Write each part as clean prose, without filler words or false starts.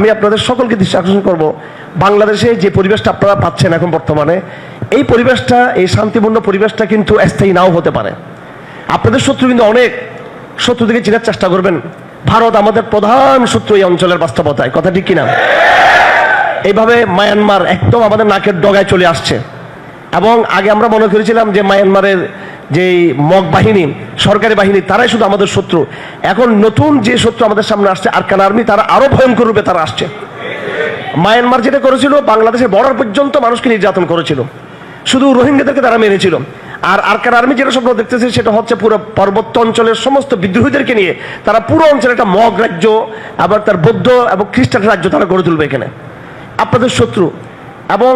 আমি আপনাদের সকলকে দৃষ্টি আকর্ষণ করব, বাংলাদেশে যে পরিবেশটা আপনারা পাচ্ছেন এখন বর্তমানে, এই পরিবেশটা, এই শান্তিপূর্ণ পরিবেশটা কিন্তু স্থায়ী নাও হতে পারে। আপনাদের শত্রু কিন্তু অনেক, শত্রু থেকে চেনার চেষ্টা করবেন। ভারত আমাদের প্রধান শত্রু এই অঞ্চলের বাস্তবতায়, কথা ঠিক কিনা? এইভাবে মায়ানমার একদম আমাদের নাকের ডগায় চলে আসছে। এবং আগে আমরা মনে করেছিলাম যে মায়ানমারের যে মগ বাহিনী, সরকারি বাহিনী, তারাই শুধু আমাদের শত্রু। এখন নতুন যে শত্রু আমাদের সামনে আসছে, আরকান আর্মি, তারা আরো ভয়ঙ্কর রূপে তারা আসছে। মায়ানমার যেটা করেছিল, বাংলাদেশের বর্ডার পর্যন্ত মানুষকে নির্যাতন করেছিল, শুধু রোহিঙ্গাদেরকে তারা মেরেছিল। আর আরকান আর্মি যেটা স্বপ্ন দেখতেছে, সেটা হচ্ছে পুরো পার্বত্য অঞ্চলের সমস্ত বিদ্রোহীদেরকে নিয়ে তারা পুরো অঞ্চলে একটা মগ রাজ্য, আবার তার বৌদ্ধ এবং খ্রিস্টান রাজ্য তারা গড়ে তুলবে এখানে। আপনাদের শত্রু। এবং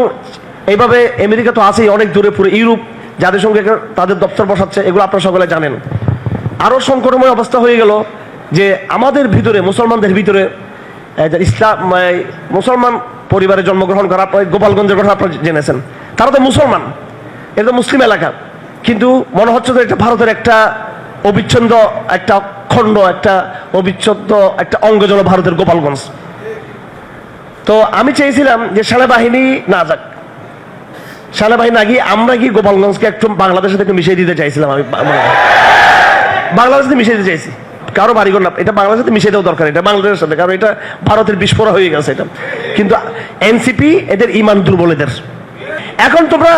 এইভাবে আমেরিকা তো আছেই অনেক দূরে, পুরো ইউরোপ যাদের সঙ্গে তাদের দপ্তর বসাচ্ছে, এগুলো আপনারা সকলে জানেন। আরো সংকটময় অবস্থা হয়ে গেল যে আমাদের ভিতরে, মুসলমানদের ভিতরে, ইসলাম মুসলমান পরিবারে জন্মগ্রহণ করা, গোপালগঞ্জের কথা আপনারা জেনেছেন, তারা তো মুসলমান, এটা তো মুসলিম এলাকা, কিন্তু মনে হচ্ছে যে এটা ভারতের একটা অবিচ্ছেদ্য একটা খণ্ড, একটা অবিচ্ছেদ্য একটা অঙ্গ যেন ভারতের গোপালগঞ্জ। তো আমি চেয়েছিলাম যে সেনাবাহিনী না যাক, সেনাবাহিনী না গিয়ে আমরা কি গোপালগঞ্জকে একটু বাংলাদেশের সাথে একটু মিশিয়ে দিতে চাইছিলাম। আমি বাংলাদেশের সাথে মিশিয়ে দিতে চাইছি, কারো বাড়িঘর না, এটা বাংলাদেশের সাথে মিশিয়ে দেওয়া দরকার, এটা বাংলাদেশের সাথে, কারণ এটা ভারতের বিস্ফোরণ হয়ে গেছে এটা। কিন্তু এনসিপি এদের ইমান দুর্বল এদের। এখন তোমরা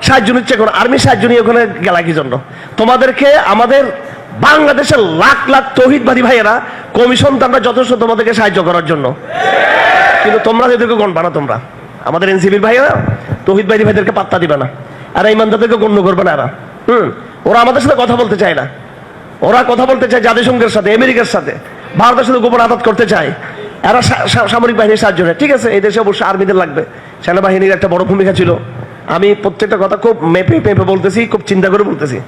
সাহায্য নিচ্ছে, এখন আর্মি সাহায্য নিয়ে ওখানে গেলা কি জন্য? তোমাদেরকে আমাদের বাংলাদেশের লাখ লাখ তৌহিদবাদী ভাইয়েরা কমিশন আমরা যথেষ্ট তোমাদেরকে সাহায্য করার জন্য, কিন্তু তোমরা এদেরকে গণবা না। তোমরা আমাদের এনসিপির ভাইয়েরা তৌহিদবাদী ভাইদেরকে পাত্তা দিবে না, আর ইমানদারদেরকে গণ্য করবে না এরা। ওরা আমাদের সাথে কথা বলতে চায় না, ওরা কথা বলতে চায় জাতিসংঘের সাথে, আমেরিকার সাথে, ভারতের সাথে গোপন আঘাত করতে চায়। এরা সামরিক বাহিনীর সাহায্য নেয়, ঠিক আছে, এই দেশে অবশ্যই আর্মিদের লাগবে, সেনাবাহিনীর একটা বড় ভূমিকা ছিল। আমি প্রত্যেকটা কথা খুব মেপে মেপে বলতেছি, খুব চিন্তা করে বলতেছি।